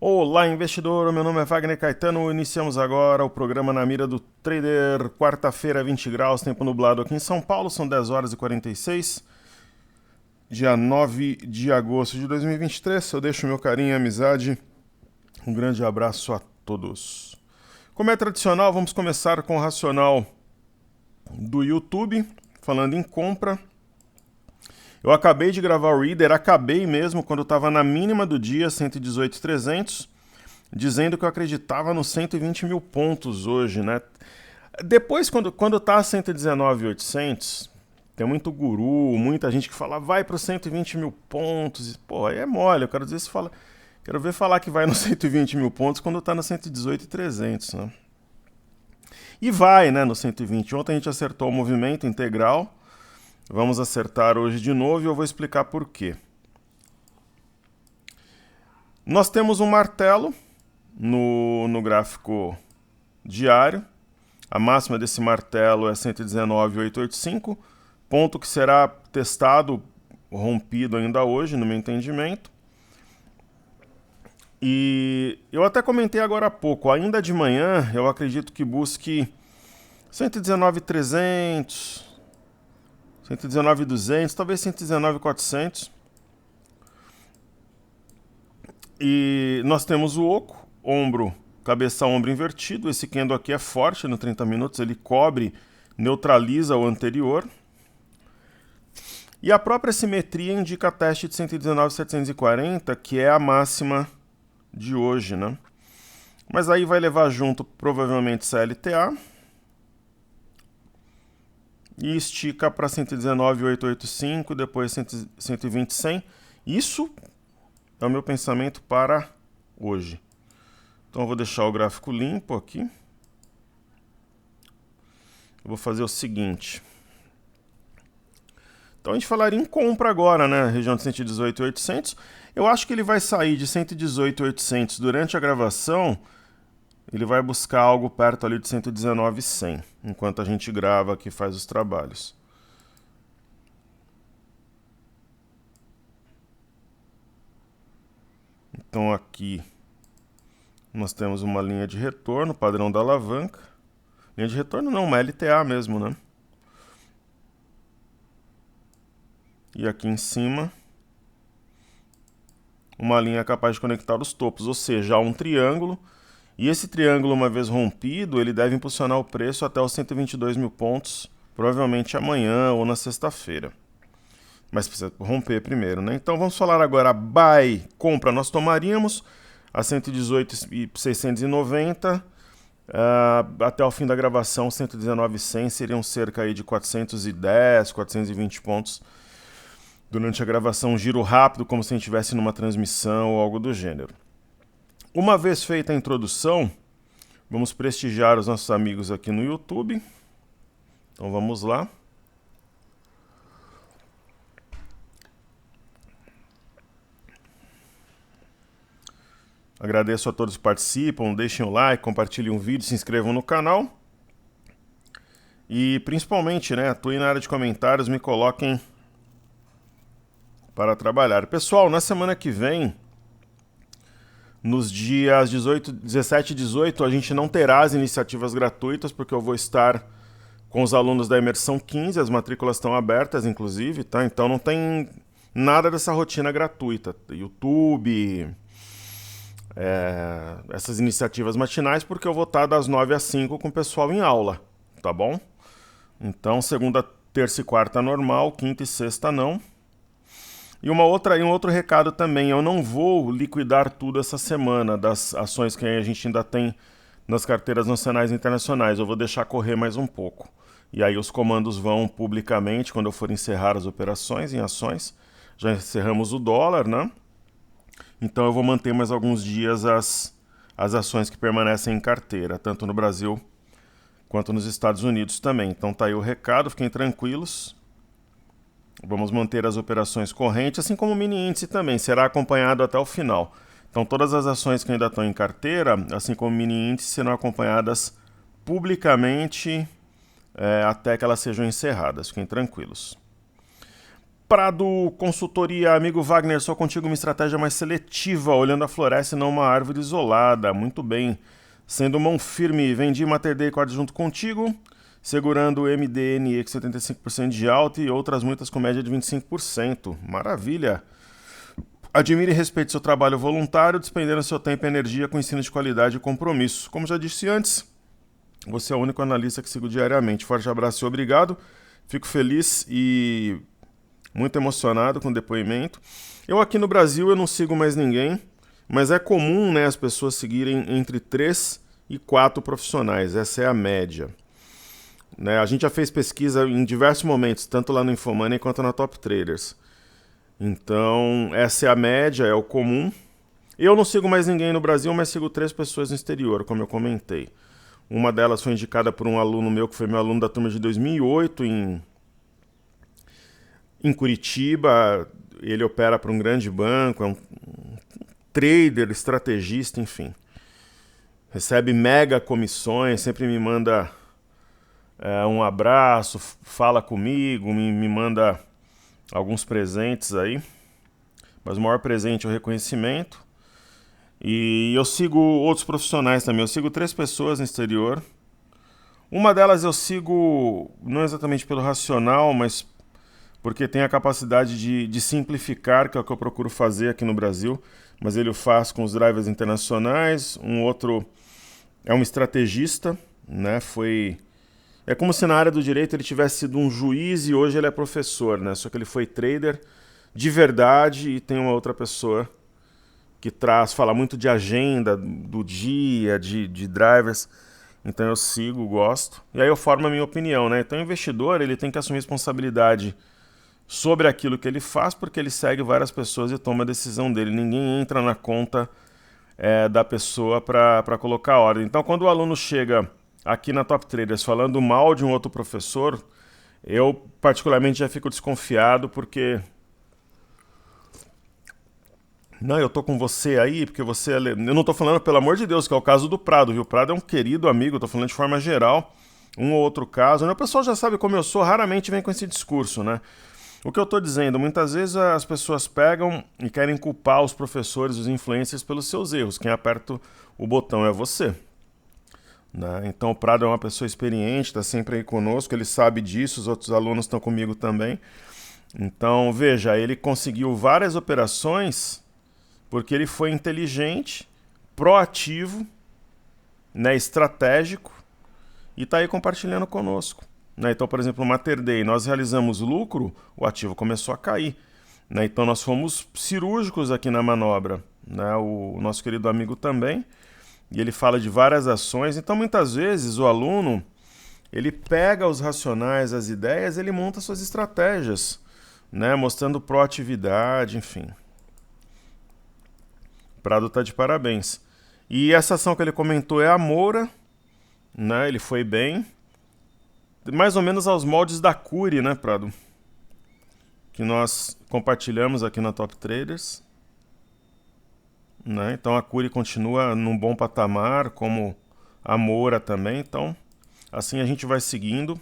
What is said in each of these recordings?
Olá, investidor. Meu nome é Wagner Caetano. Iniciamos agora o programa Na Mira do Trader. Quarta-feira, 20 graus, tempo nublado aqui em São Paulo. São 10 horas e 46, dia 9 de agosto de 2023. Eu deixo meu carinho e amizade. Um grande abraço a todos. Como é tradicional, vamos começar com o racional do YouTube, falando em compra. Eu acabei de gravar o Reader, acabei mesmo quando eu estava na mínima do dia, 118.300, dizendo que eu acreditava nos 120 mil pontos hoje, né? Depois, quando tá a 119.800, tem muito guru, muita gente que fala, vai para os 120 mil pontos. Pô, aí é mole, eu quero dizer, quero ver falar que vai nos 120 mil pontos quando tá na 118.300, né? E vai, né, no 120. Ontem a gente acertou o movimento integral. Vamos acertar hoje de novo e eu vou explicar por quê. Nós temos um martelo no gráfico diário. A máxima desse martelo é 119.885, ponto que será testado, rompido ainda hoje, no meu entendimento. E eu até comentei agora há pouco, ainda de manhã eu acredito que busque 119.300, 119.200, talvez 119.400. E nós temos o oco, ombro, cabeça, ombro invertido. Esse candle aqui é forte no 30 minutos, ele cobre, neutraliza o anterior. E a própria simetria indica teste de 119.740, que é a máxima de hoje, né? Mas aí vai levar junto provavelmente CLTA. E estica para 119.885, depois 120.100. Isso é o meu pensamento para hoje. Então eu vou deixar o gráfico limpo aqui. Eu vou fazer o seguinte. Então a gente falaria em compra agora, né? Região de 118.800. Eu acho que ele vai sair de 118.800 durante a gravação. Ele vai buscar algo perto ali de 119.100, enquanto a gente grava aqui e faz os trabalhos. Então aqui nós temos uma linha de retorno, padrão da alavanca. Linha de retorno não, uma LTA mesmo, né? E aqui em cima, uma linha capaz de conectar os topos, ou seja, há um triângulo. E esse triângulo, uma vez rompido, ele deve impulsionar o preço até os 122 mil pontos, provavelmente amanhã ou na sexta-feira. Mas precisa romper primeiro, né? Então vamos falar agora buy, compra. Nós tomaríamos a 118.690, até o fim da gravação 119.100, seriam cerca aí de 410, 420 pontos. Durante a gravação, um giro rápido, como se a gente estivesse numa transmissão ou algo do gênero. Uma vez feita a introdução, vamos prestigiar os nossos amigos aqui no YouTube. Então vamos lá. Agradeço a todos que participam, deixem o like, compartilhem o vídeo, se inscrevam no canal. E principalmente, né, atuem na área de comentários, me coloquem para trabalhar. Pessoal, na semana que vem, nos dias 17 e 18, a gente não terá as iniciativas gratuitas, porque eu vou estar com os alunos da Imersão 15, as matrículas estão abertas, inclusive, tá? Então não tem nada dessa rotina gratuita. YouTube, essas iniciativas matinais, porque eu vou estar das 9 às 5 com o pessoal em aula, tá bom? Então, segunda, terça e quarta normal, quinta e sexta não. E um outro recado também, eu não vou liquidar tudo essa semana das ações que a gente ainda tem nas carteiras nacionais e internacionais. Eu vou deixar correr mais um pouco. E aí os comandos vão publicamente quando eu for encerrar as operações em ações. Já encerramos o dólar, né? Então eu vou manter mais alguns dias as ações que permanecem em carteira, tanto no Brasil quanto nos Estados Unidos também. Então tá aí o recado, fiquem tranquilos. Vamos manter as operações correntes, assim como o mini índice também, será acompanhado até o final. Então todas as ações que ainda estão em carteira, assim como o mini índice, serão acompanhadas publicamente até que elas sejam encerradas, fiquem tranquilos. Prado Consultoria, amigo Wagner, só contigo uma estratégia mais seletiva, olhando a floresta e não uma árvore isolada. Muito bem. Sendo mão firme, vendi Mater Dei Quad junto contigo, segurando o MDNE com 75% de alta e outras muitas com média de 25%. Maravilha! Admire e respeite seu trabalho voluntário, despendendo seu tempo e energia com ensino de qualidade e compromisso. Como já disse antes, você é o único analista que sigo diariamente. Forte abraço e obrigado. Fico feliz e muito emocionado com o depoimento. Eu aqui no Brasil eu não sigo mais ninguém, mas é comum, né, as pessoas seguirem entre 3 e 4 profissionais. Essa é a média. Né, a gente já fez pesquisa em diversos momentos, tanto lá no Infomoney quanto na Top Traders. Então, essa é a média, é o comum. Eu não sigo mais ninguém no Brasil, mas sigo 3 pessoas no exterior, como eu comentei. Uma delas foi indicada por um aluno meu, que foi meu aluno da turma de 2008, em Curitiba. Ele opera para um grande banco, é um trader, estrategista, enfim. Recebe mega comissões, sempre me manda um abraço, fala comigo, me manda alguns presentes aí. Mas o maior presente é o reconhecimento. E eu sigo outros profissionais também. Eu sigo 3 pessoas no exterior. Uma delas eu sigo não exatamente pelo racional, mas porque tem a capacidade de simplificar, que é o que eu procuro fazer aqui no Brasil. Mas ele o faz com os drivers internacionais. Um outro é um estrategista, né? É como se na área do direito ele tivesse sido um juiz e hoje ele é professor, né? Só que ele foi trader de verdade e tem uma outra pessoa que fala muito de agenda, do dia, de drivers. Então eu sigo, gosto. E aí eu formo a minha opinião, né? Então o investidor ele tem que assumir responsabilidade sobre aquilo que ele faz, porque ele segue várias pessoas e toma a decisão dele. Ninguém entra na conta da pessoa para colocar ordem. Então quando o aluno chega aqui na Top Traders falando mal de um outro professor, eu particularmente já fico desconfiado, porque não, eu tô com você aí, porque você é... Eu não tô falando, pelo amor de Deus, que é o caso do Prado, viu? O Prado é um querido amigo, eu tô falando de forma geral, um ou outro caso. O pessoal já sabe como eu sou, raramente vem com esse discurso, né? O que eu tô dizendo, muitas vezes as pessoas pegam e querem culpar os professores, os influencers pelos seus erros. Quem aperta o botão é você. Né? Então o Prado é uma pessoa experiente, está sempre aí conosco, ele sabe disso, os outros alunos estão comigo também. Então, veja, ele conseguiu várias operações porque ele foi inteligente, proativo, né, estratégico e está aí compartilhando conosco. Né? Então, por exemplo, no Mater Dei, nós realizamos lucro, o ativo começou a cair. Né? Então nós fomos cirúrgicos aqui na manobra. Né? O nosso querido amigo também. E ele fala de várias ações. Então, muitas vezes, o aluno, ele pega os racionais, as ideias, ele monta suas estratégias, né? Mostrando proatividade, enfim. O Prado está de parabéns. E essa ação que ele comentou é a Moura, né? Ele foi bem. Mais ou menos aos moldes da Cury, né, Prado? Que nós compartilhamos aqui na Top Traders. Né? Então a Cury continua num bom patamar, como a Moura também. Então, assim a gente vai seguindo.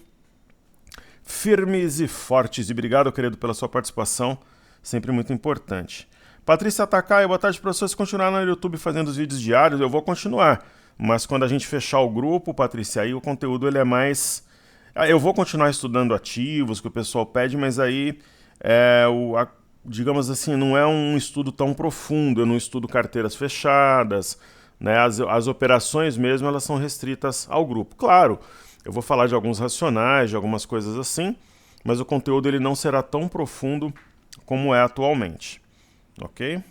Firmes e fortes. E obrigado, querido, pela sua participação. Sempre muito importante. Patrícia Takai, boa tarde, professor. Se continuar no YouTube fazendo os vídeos diários, eu vou continuar. Mas quando a gente fechar o grupo, Patrícia, aí o conteúdo ele é mais... Eu vou continuar estudando ativos que o pessoal pede, mas aí digamos assim, não é um estudo tão profundo, eu não estudo carteiras fechadas, né? As operações mesmo, elas são restritas ao grupo. Claro, eu vou falar de alguns racionais, de algumas coisas assim, mas o conteúdo ele não será tão profundo como é atualmente, ok?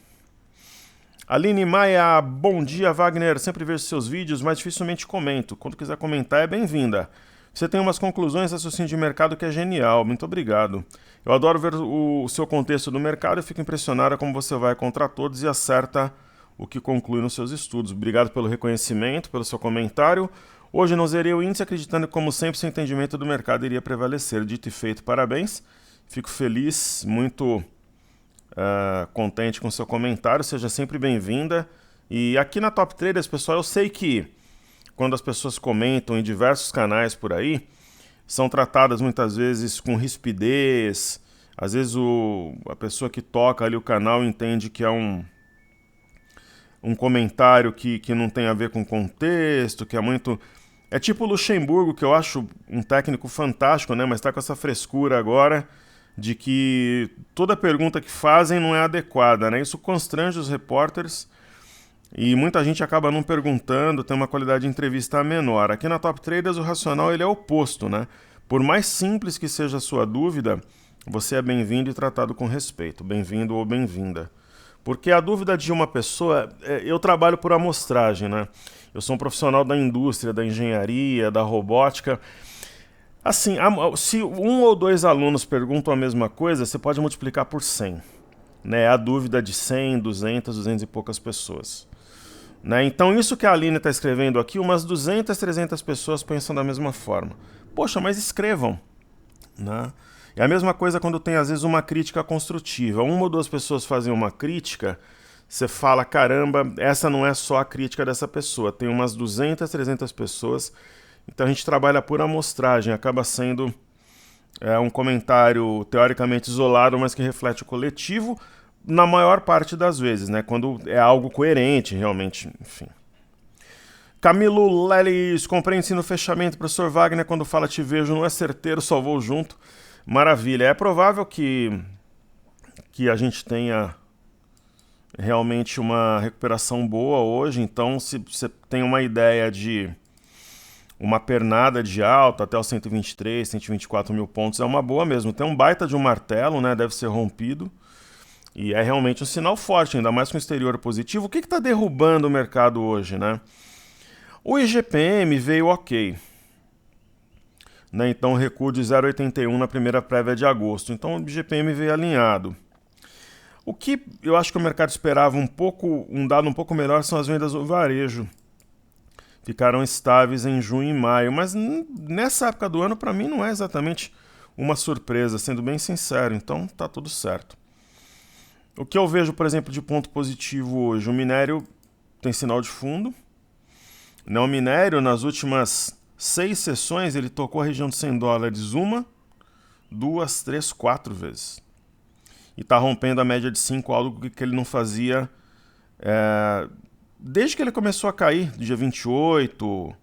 Aline Maia, bom dia, Wagner, sempre vejo seus vídeos, mas dificilmente comento. Quando quiser comentar, é bem-vinda. Você tem umas conclusões, raciocínio de mercado que é genial, muito obrigado. Eu adoro ver o seu contexto do mercado e fico impressionado como você vai contra todos e acerta o que conclui nos seus estudos. Obrigado pelo reconhecimento, pelo seu comentário. Hoje não zerei o índice acreditando que, como sempre, seu entendimento do mercado iria prevalecer. Dito e feito, parabéns. Fico feliz, muito contente com o seu comentário. Seja sempre bem-vinda. E aqui na Top Traders, pessoal, eu sei que quando as pessoas comentam em diversos canais por aí, são tratadas muitas vezes com rispidez, Às vezes a pessoa que toca ali o canal entende que é um comentário que não tem a ver com contexto, que é muito... É tipo o Luxemburgo, que eu acho um técnico fantástico, né? Mas está com essa frescura agora de que toda pergunta que fazem não é adequada, né? Isso constrange os repórteres e muita gente acaba não perguntando, tem uma qualidade de entrevista menor. Aqui na Top Traders o racional ele é oposto, né? Por mais simples que seja a sua dúvida, você é bem-vindo e tratado com respeito. Bem-vindo ou bem-vinda. Porque a dúvida de uma pessoa... Eu trabalho por amostragem, né? Eu sou um profissional da indústria, da engenharia, da robótica. Assim, se um ou dois alunos perguntam a mesma coisa, você pode multiplicar por 100. Né? A dúvida de 100, 200, 200 e poucas pessoas. Né? Então, isso que a Aline está escrevendo aqui, umas 200, 300 pessoas pensam da mesma forma. Poxa, mas escrevam. Né? É a mesma coisa quando tem, às vezes, uma crítica construtiva. Uma ou duas pessoas fazem uma crítica, você fala, caramba, essa não é só a crítica dessa pessoa. Tem umas 200, 300 pessoas. Então a gente trabalha por amostragem. Acaba sendo um comentário teoricamente isolado, mas que reflete o coletivo, na maior parte das vezes, né? Quando é algo coerente, realmente, enfim. Camilo Lelis, compreende-se no fechamento. Professor Wagner, quando fala te vejo, não é certeiro, só vou junto. Maravilha. É provável que a gente tenha realmente uma recuperação boa hoje. Então, se você tem uma ideia de uma pernada de alta até os 123, 124 mil pontos, é uma boa mesmo. Tem um baita de um martelo, né? Deve ser rompido. E é realmente um sinal forte, ainda mais com o exterior positivo. O que está derrubando o mercado hoje, né? O IGPM veio ok. Né? Então, recuo de 0,81 na primeira prévia de agosto. Então, o IGPM veio alinhado. O que eu acho que o mercado esperava um dado um pouco melhor são as vendas do varejo. Ficaram estáveis em junho e maio, mas nessa época do ano, para mim, não é exatamente uma surpresa, sendo bem sincero. Então, tá tudo certo. O que eu vejo, por exemplo, de ponto positivo hoje? O minério tem sinal de fundo. O minério, nas últimas 6 sessões, ele tocou a região de $100 uma, 2, 3, 4 vezes. E está rompendo a média de 5, algo que ele não fazia desde que ele começou a cair, dia 28,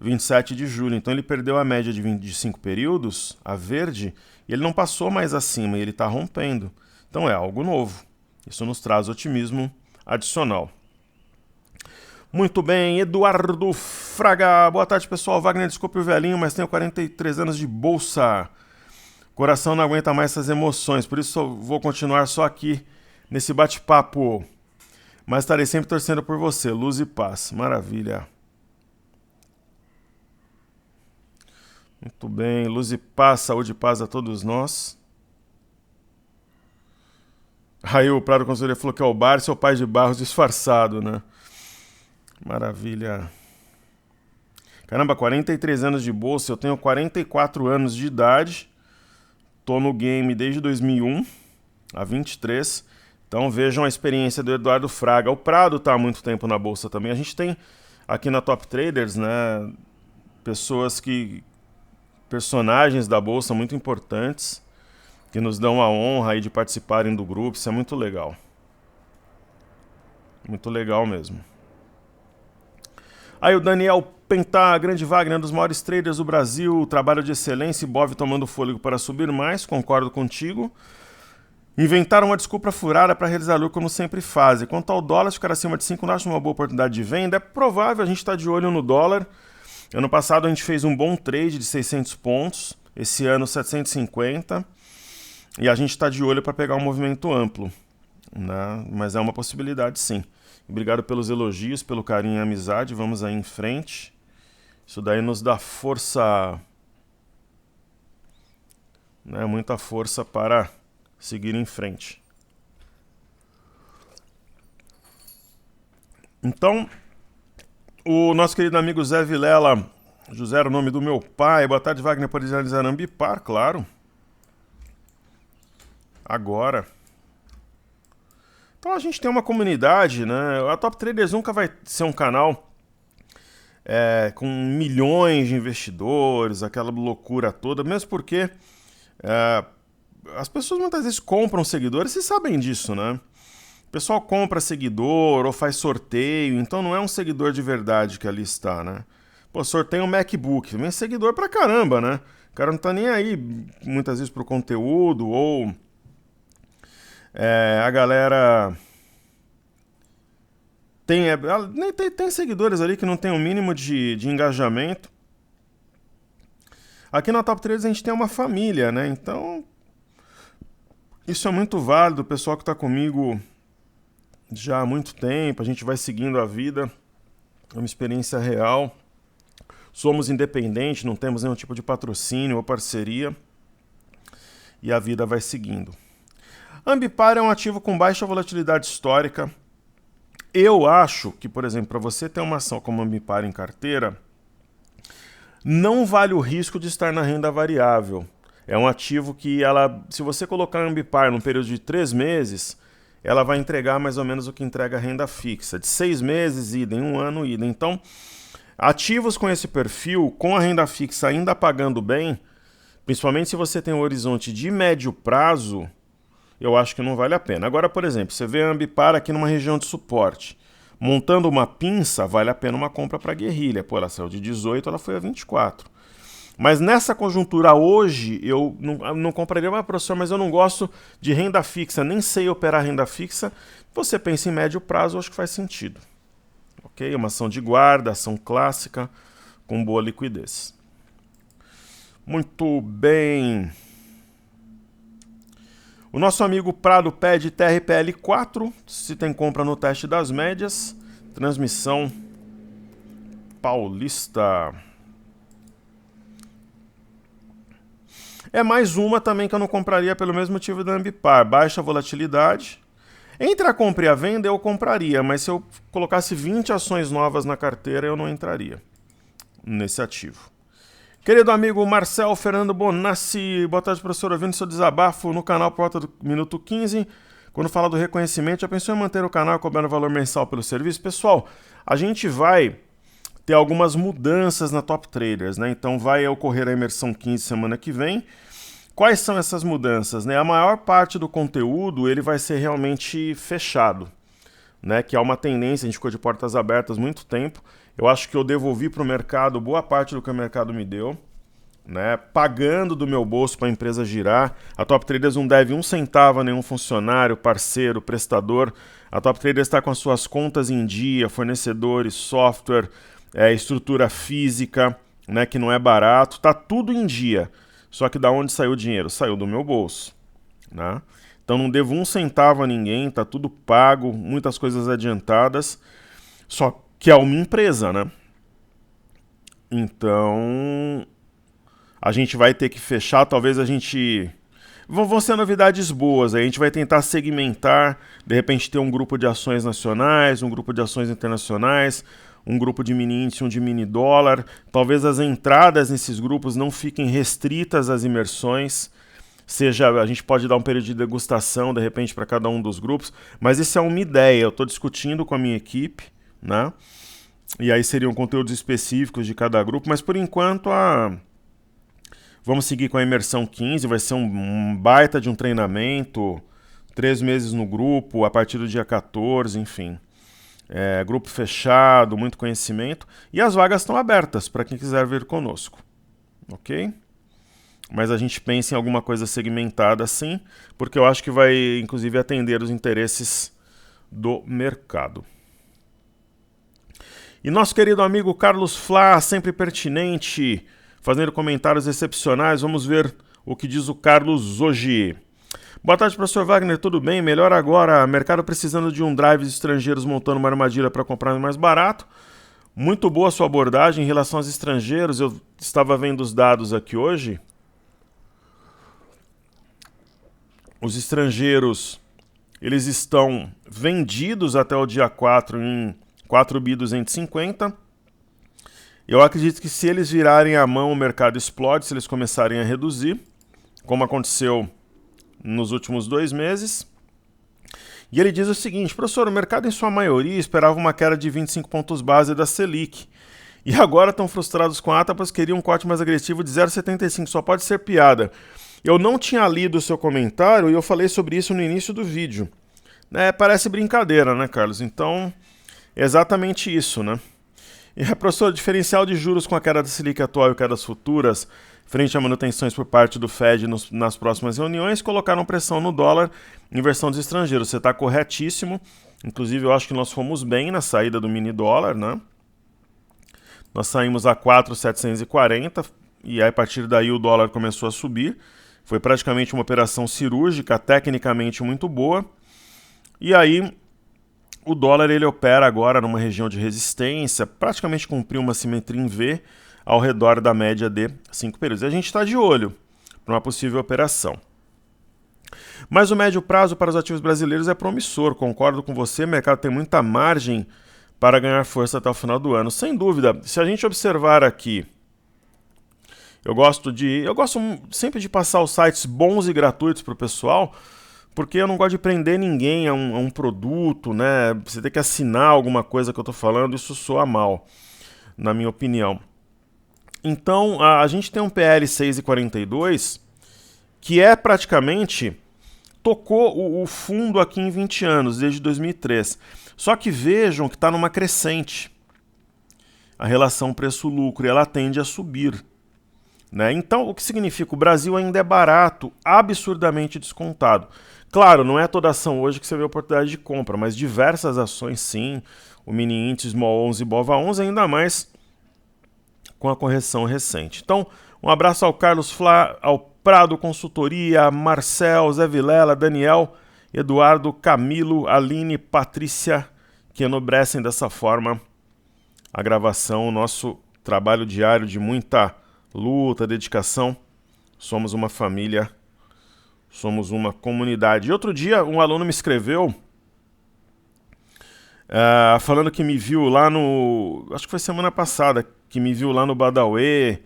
27 de julho. Então ele perdeu a média de 5 períodos, a verde, e ele não passou mais acima, e ele está rompendo. Então é algo novo. Isso nos traz otimismo adicional. Muito bem, Eduardo Fraga. Boa tarde, pessoal. Wagner, desculpe o velhinho, mas tenho 43 anos de bolsa. Coração não aguenta mais essas emoções, por isso eu vou continuar só aqui nesse bate-papo. Mas estarei sempre torcendo por você. Luz e paz. Maravilha. Muito bem. Luz e paz, saúde e paz a todos nós. Aí o Prado Conselheiro falou que é o Bar, seu pai de Barros disfarçado, né? Maravilha. Caramba, 43 anos de bolsa, eu tenho 44 anos de idade. Tô no game desde 2001, há 23. Então vejam a experiência do Eduardo Fraga. O Prado está há muito tempo na bolsa também. A gente tem aqui na Top Traders, né, personagens da bolsa muito importantes que nos dão a honra aí de participarem do grupo. Isso é muito legal. Muito legal mesmo. Aí o Daniel Pentar, grande Wagner, um dos maiores traders do Brasil, trabalho de excelência, Bov tomando fôlego para subir mais, concordo contigo. Inventaram uma desculpa furada para realizar lucro como sempre fazem. Quanto ao dólar, ficar acima de 5 não acho uma boa oportunidade de venda. É provável, a gente está de olho no dólar. Ano passado a gente fez um bom trade de 600 pontos, esse ano 750. E a gente está de olho para pegar um movimento amplo. Né? Mas é uma possibilidade sim. Obrigado pelos elogios, pelo carinho e amizade. Vamos aí em frente. Isso daí nos dá força, né? Muita força para seguir em frente. Então, o nosso querido amigo Zé Vilela, José era o nome do meu pai. Boa tarde, Wagner, pode realizar Ambipar, claro. Agora. Então a gente tem uma comunidade, né? A Top Traders nunca vai ser um canal com milhões de investidores, aquela loucura toda, mesmo porque as pessoas muitas vezes compram seguidores, vocês sabem disso, né? O pessoal compra seguidor ou faz sorteio, então não é um seguidor de verdade que ali está, né? Pô, sorteio um MacBook, vem seguidor pra caramba, né? O cara não tá nem aí, muitas vezes, pro conteúdo, ou a galera tem seguidores ali que não tem o mínimo de engajamento. Aqui na Top Traders a gente tem uma família, né? Então, isso é muito válido. O pessoal que tá comigo já há muito tempo, a gente vai seguindo a vida, é uma experiência real. Somos independentes, não temos nenhum tipo de patrocínio ou parceria, e a vida vai seguindo. Ambipar é um ativo com baixa volatilidade histórica. Eu acho que, por exemplo, para você ter uma ação como Ambipar em carteira, não vale o risco de estar na renda variável. É um ativo que, se você colocar Ambipar num período de 3 meses, ela vai entregar mais ou menos o que entrega a renda fixa. De 6 meses, idem, 1 ano, idem. Então, ativos com esse perfil, com a renda fixa ainda pagando bem, principalmente se você tem um horizonte de médio prazo, eu acho que não vale a pena. Agora, por exemplo, você vê a Ambipar aqui numa região de suporte. Montando uma pinça, vale a pena uma compra para guerrilha. Pô, ela saiu de 18, ela foi a 24. Mas nessa conjuntura hoje, eu não compraria, professor, mas eu não gosto de renda fixa, nem sei operar renda fixa. Você pensa em médio prazo, eu acho que faz sentido. Ok? Uma ação de guarda, ação clássica, com boa liquidez. Muito bem. O nosso amigo Prado pede TRPL4, se tem compra no teste das médias. Transmissão paulista. É mais uma também que eu não compraria pelo mesmo motivo da Ambipar. Baixa volatilidade. Entre a compra e a venda eu compraria, mas se eu colocasse 20 ações novas na carteira eu não entraria nesse ativo. Querido amigo Marcel Fernando Bonassi, boa tarde, professor. Ouvindo seu desabafo no canal por volta do minuto 15, quando fala do reconhecimento, já pensou em manter o canal cobrando valor mensal pelo serviço? Pessoal, a gente vai ter algumas mudanças na Top Traders, né? Então vai ocorrer a imersão 15 semana que vem. Quais são essas mudanças, né? A maior parte do conteúdo ele vai ser realmente fechado, né? Que é uma tendência, a gente ficou de portas abertas muito tempo. Eu acho que eu devolvi para o mercado boa parte do que o mercado me deu, né? Pagando do meu bolso para a empresa girar. A Top Traders não deve 1 centavo a nenhum funcionário, parceiro, prestador. A Top Traders está com as suas contas em dia, fornecedores, software, estrutura física, né? Que não é barato. Está tudo em dia. Só que da onde saiu o dinheiro? Saiu do meu bolso, né? Então não devo 1 centavo a ninguém, tá tudo pago, muitas coisas adiantadas. Só que é uma empresa, né? Então a gente vai ter que fechar, talvez a gente... Vão ser novidades boas, aí a gente vai tentar segmentar, de repente ter um grupo de ações nacionais, um grupo de ações internacionais, um grupo de mini índice, um de mini dólar. Talvez as entradas nesses grupos não fiquem restritas às imersões, a gente pode dar um período de degustação, de repente, para cada um dos grupos, mas isso é uma ideia, eu estou discutindo com a minha equipe, né? E aí seriam conteúdos específicos de cada grupo, mas por enquanto vamos seguir com a imersão 15, vai ser um baita de um treinamento, 3 meses no grupo, a partir do dia 14, enfim. Grupo fechado, muito conhecimento, e as vagas estão abertas para quem quiser vir conosco, ok? Mas a gente pensa em alguma coisa segmentada assim, porque eu acho que vai, inclusive, atender os interesses do mercado. E nosso querido amigo Carlos Flá, sempre pertinente, fazendo comentários excepcionais. Vamos ver o que diz o Carlos hoje. Boa tarde, professor Wagner, tudo bem? Melhor agora, mercado precisando de um drive estrangeiros montando uma armadilha para comprar mais barato. Muito boa a sua abordagem em relação aos estrangeiros. Eu estava vendo os dados aqui hoje. Os estrangeiros, eles estão vendidos até o dia 4 em 4.250. Eu acredito que se eles virarem a mão, o mercado explode, se eles começarem a reduzir, como aconteceu nos últimos 2 meses. E ele diz o seguinte: professor, o mercado em sua maioria esperava uma queda de 25 pontos base da Selic. E agora estão frustrados com a ata, pois queriam um corte mais agressivo de 0,75. Só pode ser piada. Eu não tinha lido o seu comentário e eu falei sobre isso no início do vídeo. Parece brincadeira, né, Carlos? Então, é exatamente isso, né? E a professora, diferencial de juros com a queda da Selic atual e quedas futuras, frente a manutenções por parte do Fed nas próximas reuniões, colocaram pressão no dólar em versão dos estrangeiros. Você está corretíssimo. Inclusive, eu acho que nós fomos bem na saída do mini dólar, né? Nós saímos a 4,740 e aí, a partir daí o dólar começou a subir. Foi praticamente uma operação cirúrgica, tecnicamente muito boa. E aí o dólar ele opera agora numa região de resistência, praticamente cumpriu uma simetria em V ao redor da média de 5 períodos. E a gente está de olho para uma possível operação. Mas o médio prazo para os ativos brasileiros é promissor, concordo com você, o mercado tem muita margem para ganhar força até o final do ano. Sem dúvida, se a gente observar aqui, eu gosto sempre de passar os sites bons e gratuitos para o pessoal, porque eu não gosto de prender ninguém a um produto, né? Você tem que assinar alguma coisa que eu estou falando, isso soa mal, na minha opinião. Então, a gente tem um PL 6,42, que é praticamente, tocou o fundo aqui em 20 anos, desde 2003. Só que vejam que está numa crescente. A relação preço-lucro, ela tende a subir. Né? Então, o que significa? O Brasil ainda é barato, absurdamente descontado. Claro, não é toda ação hoje que você vê oportunidade de compra, mas diversas ações sim, o mini índice Small 11 e Bova 11, ainda mais com a correção recente. Então, um abraço ao Carlos Flá, ao Prado Consultoria, Marcel, Zé Vilela, Daniel, Eduardo, Camilo, Aline, Patrícia, que enobrecem dessa forma a gravação, o nosso trabalho diário de muita luta, dedicação. Somos uma família, somos uma comunidade. E outro dia um aluno me escreveu falando que me viu lá acho que foi semana passada, que me viu lá no Badauê,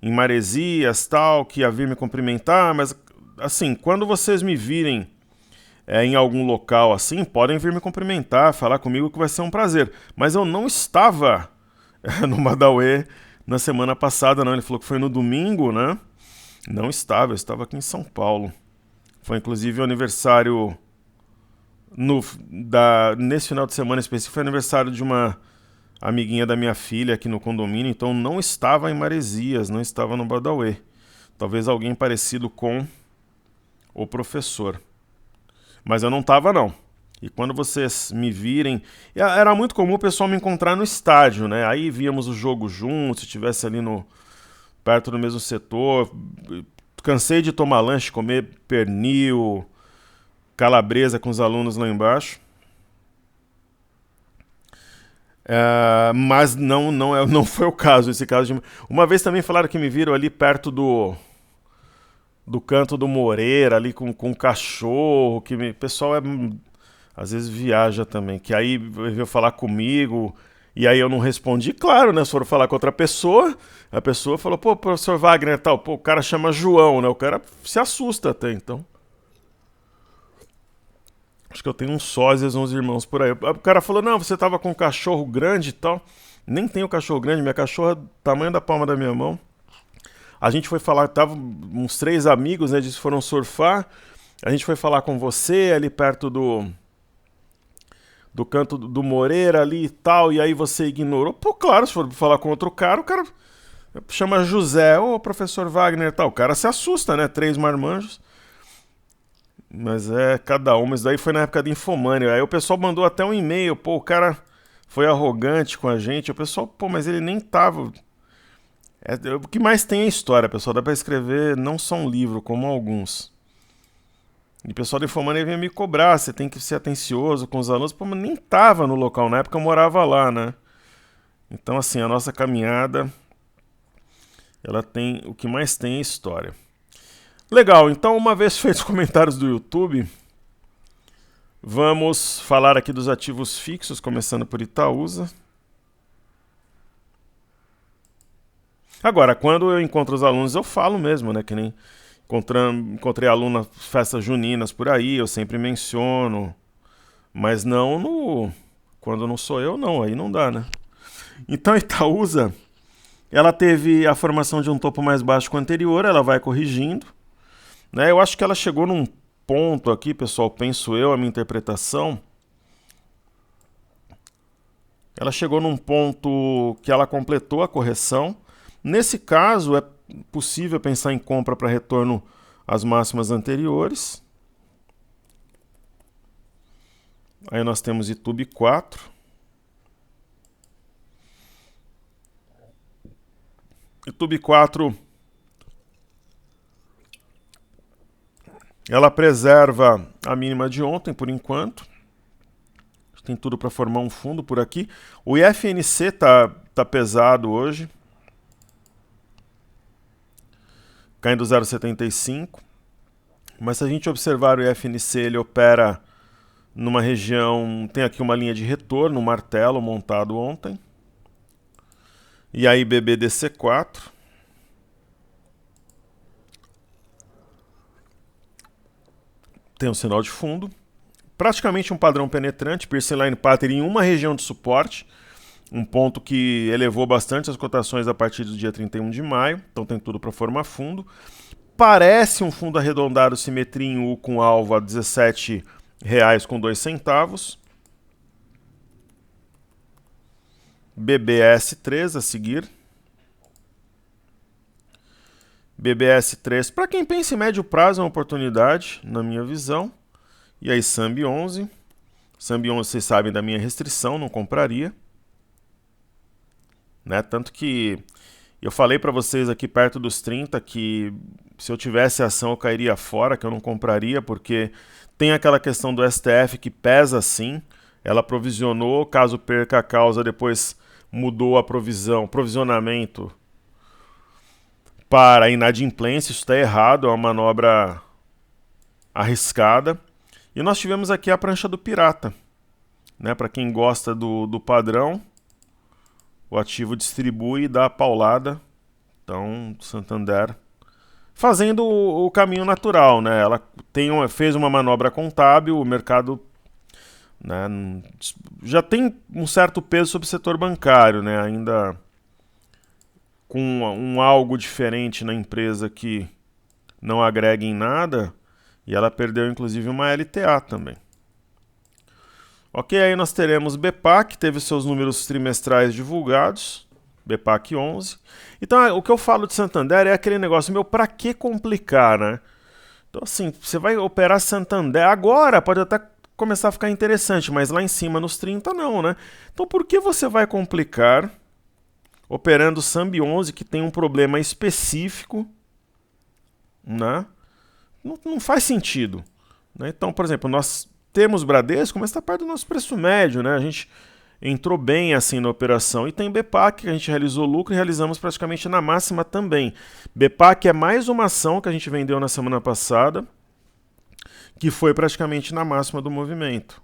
em Maresias, tal, que ia vir me cumprimentar, mas assim, quando vocês me virem em algum local assim, podem vir me cumprimentar, falar comigo que vai ser um prazer. Mas eu não estava no Badauê na semana passada, não. Ele falou que foi no domingo, né? Não estava, eu estava aqui em São Paulo. Foi inclusive o aniversário, nesse final de semana específico, foi aniversário de uma amiguinha da minha filha aqui no condomínio, então não estava em Maresias, não estava no Badauê. Talvez alguém parecido com o professor. Mas eu não estava, não. E quando vocês me virem... Era muito comum o pessoal me encontrar no estádio, né? Aí víamos o jogo juntos, se estivesse ali perto do mesmo setor. Cansei de tomar lanche, comer pernil, calabresa com os alunos lá embaixo. Mas não foi o caso, esse caso. Uma vez também falaram que me viram ali perto do Canto do Moreira, ali com um cachorro, o pessoal às vezes viaja também, que aí veio falar comigo, e aí eu não respondi, claro, né, se for falar com outra pessoa, a pessoa falou, pô, professor Wagner, tal, pô, o cara chama João, né, o cara se assusta até, então. Acho que eu tenho uns sósias, uns irmãos por aí. O cara falou, não, você tava com um cachorro grande e tal. Nem tenho cachorro grande, minha cachorra é do tamanho da palma da minha mão. A gente foi falar, tava uns 3 amigos, né, eles foram surfar. A gente foi falar com você ali perto do Canto do Moreira ali e tal, e aí você ignorou. Pô, claro, se for falar com outro cara, o cara chama José, ô professor Wagner e tal. O cara se assusta, né, 3 marmanjos. Mas cada um. Mas daí foi na época da Infomania. Aí o pessoal mandou até um e-mail. Pô, o cara foi arrogante com a gente. O pessoal, pô, mas ele nem tava... o que mais tem é história, pessoal. Dá pra escrever não só um livro, como alguns. E o pessoal da Infomania vinha me cobrar. Você tem que ser atencioso com os alunos. Pô, mas nem tava no local. Na época eu morava lá, né? Então, assim, a nossa caminhada... ela tem... o que mais tem é história. Legal, então uma vez feitos os comentários do YouTube, vamos falar aqui dos ativos fixos, começando por Itaúsa. Agora, quando eu encontro os alunos, eu falo mesmo, né? Que nem encontrei aluno nas festas juninas por aí, eu sempre menciono, mas não quando não sou eu, não, aí não dá, né? Então Itaúsa, ela teve a formação de um topo mais baixo que o anterior, ela vai corrigindo. né? Eu acho que ela chegou num ponto aqui, pessoal, penso eu, a minha interpretação, ela chegou num ponto que ela completou a correção. Nesse caso, é possível pensar em compra para retorno às máximas anteriores. Aí nós temos YouTube 4. YouTube 4, ela preserva a mínima de ontem, por enquanto. Tem tudo para formar um fundo por aqui. O IFNC tá pesado hoje, caindo 0,75. Mas se a gente observar o IFNC, ele opera numa região, tem aqui uma linha de retorno, um martelo montado ontem. E aí BBDC4. Tem um sinal de fundo. Praticamente um padrão penetrante, Piercing Line Pattern em uma região de suporte. Um ponto que elevou bastante as cotações a partir do dia 31 de maio. Então tem tudo para formar fundo. Parece um fundo arredondado, simetria em U com alvo a R$ 17,02. BBS3 a seguir. BBS3, para quem pensa em médio prazo, é uma oportunidade, na minha visão. E aí Sambi 11. Sambi 11, vocês sabem da minha restrição, não compraria. Né? Tanto que eu falei para vocês aqui perto dos 30 que se eu tivesse ação eu cairia fora, que eu não compraria, porque tem aquela questão do STF que pesa sim. Ela provisionou, caso perca a causa, depois mudou a provisionamento para inadimplência. Isso está errado, é uma manobra arriscada. E nós tivemos aqui a prancha do pirata, né? Para quem gosta do padrão, o ativo distribui e dá a paulada. Então, Santander fazendo o caminho natural, né? Ela fez uma manobra contábil, o mercado, né, já tem um certo peso sobre o setor bancário, né? Ainda com um algo diferente na empresa que não agrega em nada, e ela perdeu inclusive uma LTA também. Ok, aí nós teremos BPAC, teve seus números trimestrais divulgados, BPAC 11. Então, o que eu falo de Santander é aquele negócio, meu, pra que complicar, né? Então, assim, você vai operar Santander agora, pode até começar a ficar interessante, mas lá em cima, nos 30, não, né? Então, por que você vai complicar operando Sambi 11, que tem um problema específico, né? Não faz sentido, né? Então, por exemplo, nós temos Bradesco, mas está perto do nosso preço médio, né? A gente entrou bem assim na operação. E tem BPAC, que a gente realizou lucro e realizamos praticamente na máxima também. BPAC é mais uma ação que a gente vendeu na semana passada, que foi praticamente na máxima do movimento,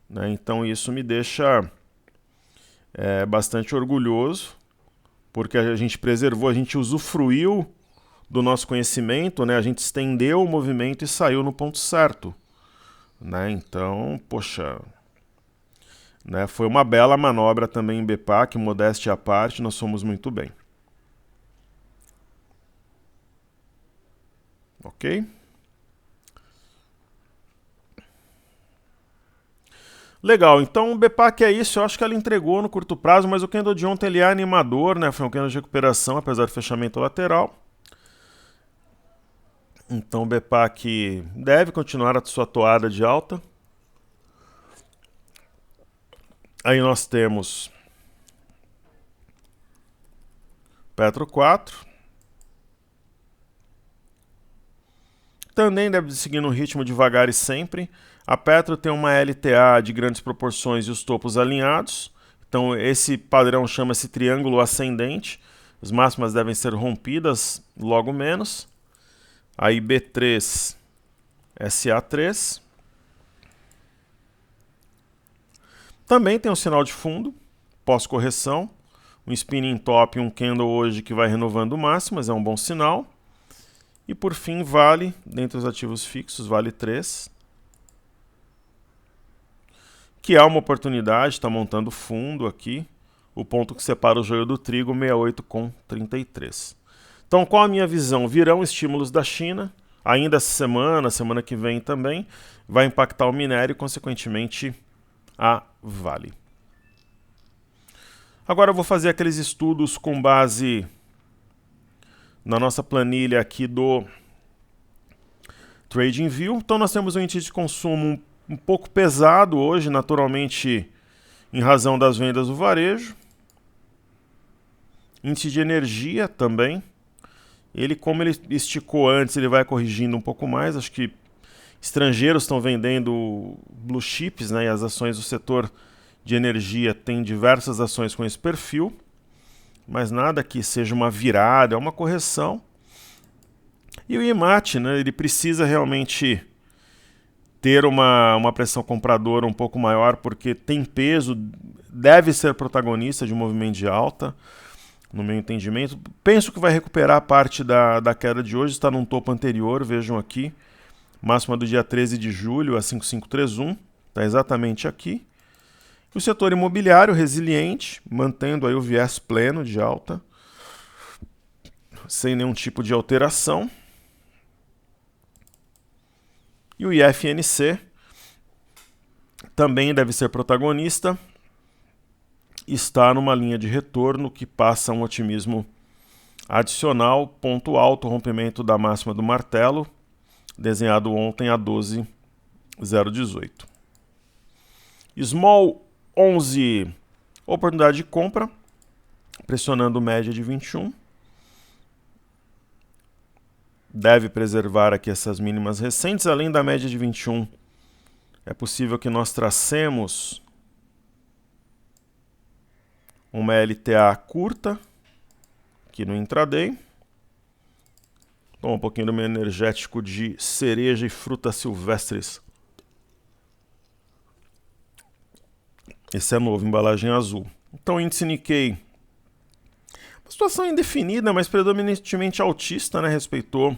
né? Então isso me deixa bastante orgulhoso, porque a gente preservou, a gente usufruiu do nosso conhecimento, né? A gente estendeu o movimento e saiu no ponto certo, né? Então, poxa, né? Foi uma bela manobra também em BPAC, modéstia à parte, nós fomos muito bem. Ok? Legal, então o BPAC é isso, eu acho que ela entregou no curto prazo, mas o candle de ontem ele é animador, né? Foi um candle de recuperação, apesar do fechamento lateral. Então o BPAC deve continuar a sua toada de alta. Aí nós temos Petro 4. Também deve seguir no ritmo devagar e sempre. A Petro tem uma LTA de grandes proporções e os topos alinhados. Então esse padrão chama-se triângulo ascendente. As máximas devem ser rompidas logo menos. Aí B3, SA3. Também tem um sinal de fundo, pós-correção. Um spinning top e um candle hoje que vai renovando máximas, é um bom sinal. E por fim, Vale, dentre os ativos fixos, Vale 3. Que é uma oportunidade, está montando fundo aqui. O ponto que separa o joio do trigo, 68,33. Então, qual a minha visão? Virão estímulos da China, ainda essa semana que vem também, vai impactar o minério e, consequentemente, a Vale. Agora eu vou fazer aqueles estudos com base na nossa planilha aqui do TradingView. Então nós temos um índice de consumo um pouco pesado hoje, naturalmente em razão das vendas do varejo. Índice de energia também. Ele, como ele esticou antes, ele vai corrigindo um pouco mais. Acho que estrangeiros estão vendendo blue chips, né, e as ações do setor de energia têm diversas ações com esse perfil. Mas nada que seja uma virada, é uma correção. E o IMAT, né, ele precisa realmente ter uma pressão compradora um pouco maior, porque tem peso, deve ser protagonista de um movimento de alta, no meu entendimento. Penso que vai recuperar parte da queda de hoje, está num topo anterior, vejam aqui, máxima do dia 13 de julho, a 5531, está exatamente aqui. O setor imobiliário resiliente, mantendo aí o viés pleno de alta, sem nenhum tipo de alteração. E o IFNC também deve ser protagonista, está numa linha de retorno que passa um otimismo adicional, ponto alto, rompimento da máxima do martelo, desenhado ontem a 12,018. Small 11, oportunidade de compra, pressionando média de 21. Deve preservar aqui essas mínimas recentes, além da média de 21. É possível que nós tracemos uma LTA curta aqui no intraday. Toma um pouquinho do meu energético de cereja e frutas silvestres. Esse é novo, embalagem azul. Então, índice Nikkei, uma situação indefinida, mas predominantemente altista, né? Respeitou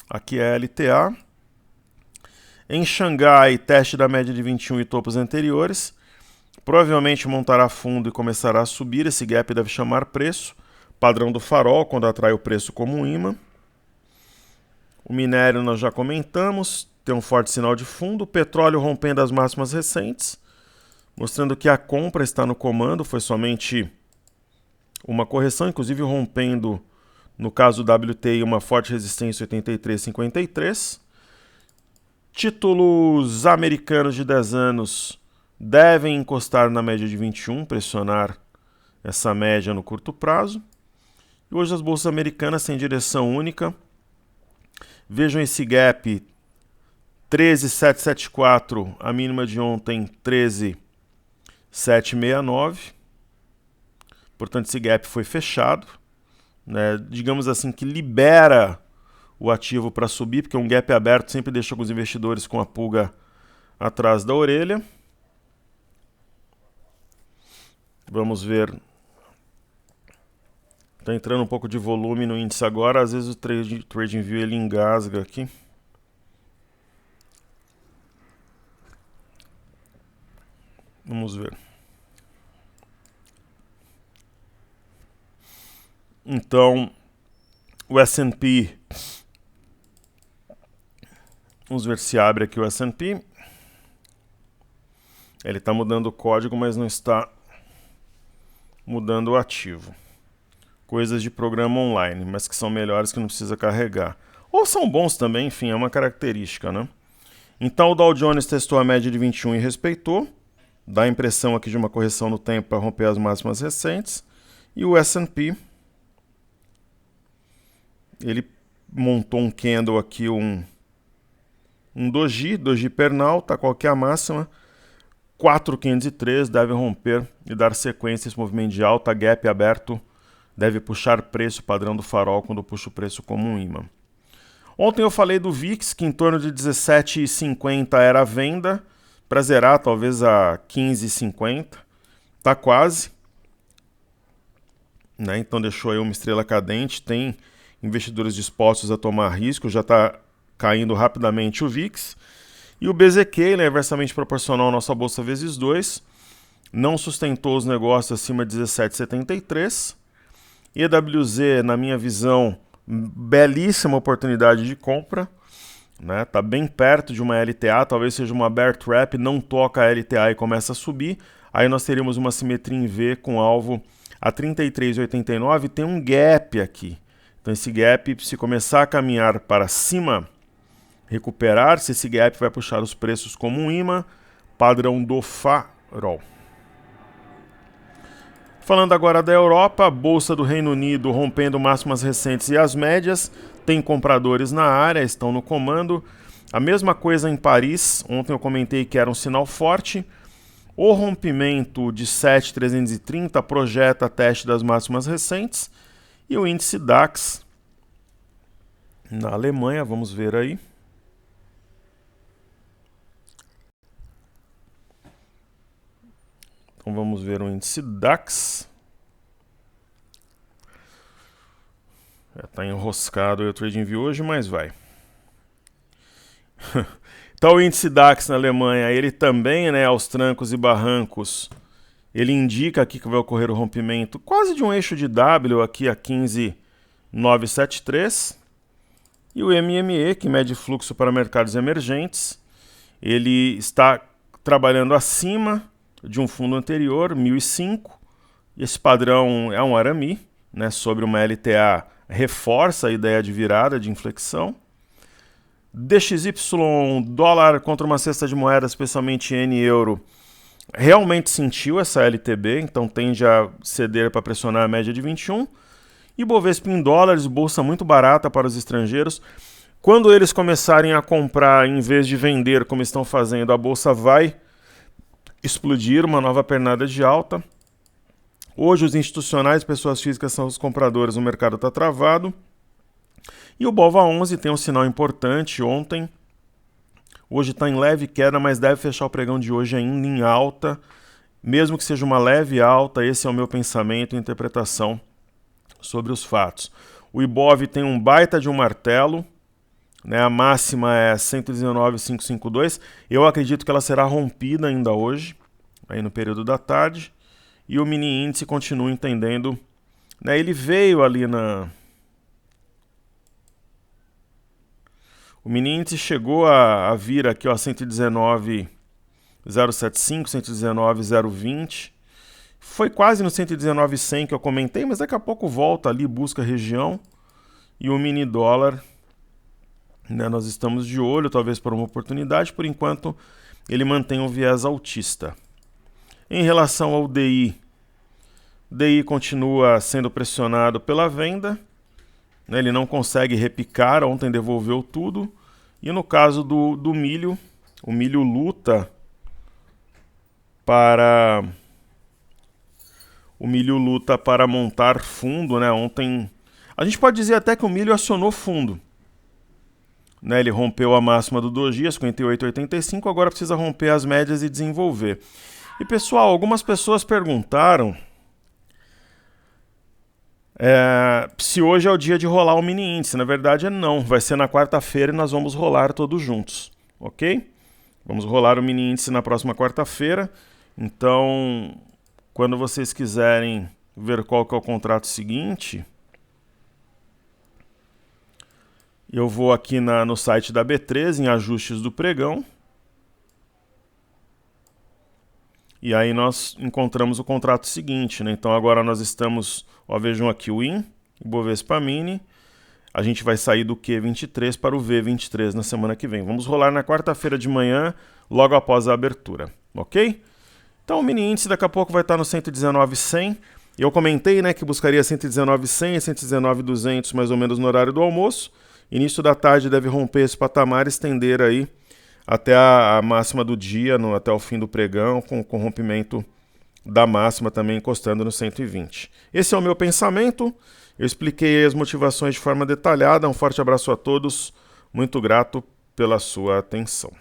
aqui a LTA. Em Xangai, teste da média de 21 e topos anteriores. Provavelmente montará fundo e começará a subir. Esse gap deve chamar preço. Padrão do farol, quando atrai o preço como um imã. O minério nós já comentamos, tem um forte sinal de fundo. O petróleo rompendo as máximas recentes, mostrando que a compra está no comando. Foi somente uma correção, inclusive rompendo, no caso do WTI, uma forte resistência 83,53. Títulos americanos de 10 anos devem encostar na média de 21, pressionar essa média no curto prazo. E hoje as bolsas americanas têm direção única. Vejam esse gap 13,774, a mínima de ontem 13,769. Portanto, esse gap foi fechado, né? Digamos assim que libera o ativo para subir, porque um gap aberto sempre deixa alguns investidores com a pulga atrás da orelha. Vamos ver. Está entrando um pouco de volume no índice agora, às vezes o TradingView ele engasga aqui. Vamos ver. Então, o S&P, vamos ver se abre aqui o S&P. Ele está mudando o código, mas não está mudando o ativo. Coisas de programa online, mas que são melhores, que não precisa carregar. Ou são bons também, enfim, é uma característica, né? Então o Dow Jones testou a média de 21 e respeitou. Dá a impressão aqui de uma correção no tempo para romper as máximas recentes. E o S&P, ele montou um candle aqui, um doji pernal, tá qual que é a máxima? 4,503, deve romper e dar sequência a esse movimento de alta, gap aberto, deve puxar preço, padrão do farol, quando puxa o preço como um imã. Ontem eu falei do VIX, que em torno de 17,50 era a venda, para zerar talvez a 15,50, tá quase, né? Então deixou aí uma estrela cadente, tem investidores dispostos a tomar risco, já está caindo rapidamente o VIX. E o BZQ, ele é inversamente proporcional à nossa bolsa vezes 2, não sustentou os negócios acima de 17,73. EWZ, na minha visão, belíssima oportunidade de compra. né? Tá bem perto de uma LTA, talvez seja uma bear trap, não toca a LTA e começa a subir. Aí nós teríamos uma simetria em V com alvo a 33,89, tem um gap aqui. Então esse gap, se começar a caminhar para cima, recuperar-se, esse gap vai puxar os preços como um imã, padrão do farol. Falando agora da Europa, a Bolsa do Reino Unido rompendo máximas recentes e as médias, tem compradores na área, estão no comando. A mesma coisa em Paris, ontem eu comentei que era um sinal forte. O rompimento de 7.330 projeta teste das máximas recentes. E o índice DAX na Alemanha, vamos ver aí. Então vamos ver o índice DAX. Está enroscado o TradingView hoje, mas vai. Então o índice DAX na Alemanha, ele também, né, aos trancos e barrancos, ele indica aqui que vai ocorrer o rompimento quase de um eixo de W aqui a 15.973. E o MME, que mede fluxo para mercados emergentes, ele está trabalhando acima de um fundo anterior, 1005. Esse padrão é um Arami, né, sobre uma LTA, reforça a ideia de virada, de inflexão. DXY, dólar contra uma cesta de moedas, especialmente N e euro, realmente sentiu essa LTB, então tende a ceder para pressionar a média de 21. E Bovespa em dólares, bolsa muito barata para os estrangeiros. Quando eles começarem a comprar em vez de vender, como estão fazendo, a bolsa vai explodir, uma nova pernada de alta. Hoje os institucionais, pessoas físicas, são os compradores, o mercado está travado. E o BOVA11 tem um sinal importante ontem. Hoje está em leve queda, mas deve fechar o pregão de hoje ainda em alta. Mesmo que seja uma leve alta, esse é o meu pensamento e interpretação sobre os fatos. O Ibov tem um baita de um martelo, né? A máxima é 119,552. Eu acredito que ela será rompida ainda hoje, aí no período da tarde. E o mini índice continua entendendo, né? Ele veio ali na... O mini índice chegou a vir aqui, ó, 119,075, 119,020. Foi quase no 119,100 que eu comentei, mas daqui a pouco volta ali, busca a região. E o mini dólar, né, nós estamos de olho, talvez para uma oportunidade. Por enquanto, ele mantém um viés altista. Em relação ao DI, DI continua sendo pressionado pela venda, né, ele não consegue repicar, ontem devolveu tudo. E no caso do milho, o milho luta para montar fundo, né? Ontem a gente pode dizer até que o milho acionou fundo, né? Ele rompeu a máxima do 2 dias, 58,85, agora precisa romper as médias e desenvolver. E pessoal, algumas pessoas perguntaram se hoje é o dia de rolar o mini índice. Na verdade não, vai ser na quarta-feira e nós vamos rolar todos juntos, ok? Vamos rolar o mini índice na próxima quarta-feira. Então, quando vocês quiserem ver qual que é o contrato seguinte, eu vou aqui no site da B3, em ajustes do pregão. E aí nós encontramos o contrato seguinte, né? Então agora nós estamos, ó, vejam aqui o IN, Ibovespa Mini. A gente vai sair do Q23 para o V23 na semana que vem. Vamos rolar na quarta-feira de manhã, logo após a abertura, ok? Então o mini índice daqui a pouco vai estar no 119,100. Eu comentei, né, que buscaria 119,100 e 119,200 mais ou menos no horário do almoço. Início da tarde deve romper esse patamar e estender aí até a máxima do dia, até o fim do pregão, com o rompimento da máxima também encostando no 120. Esse é o meu pensamento. Eu expliquei as motivações de forma detalhada. Um forte abraço a todos. Muito grato pela sua atenção.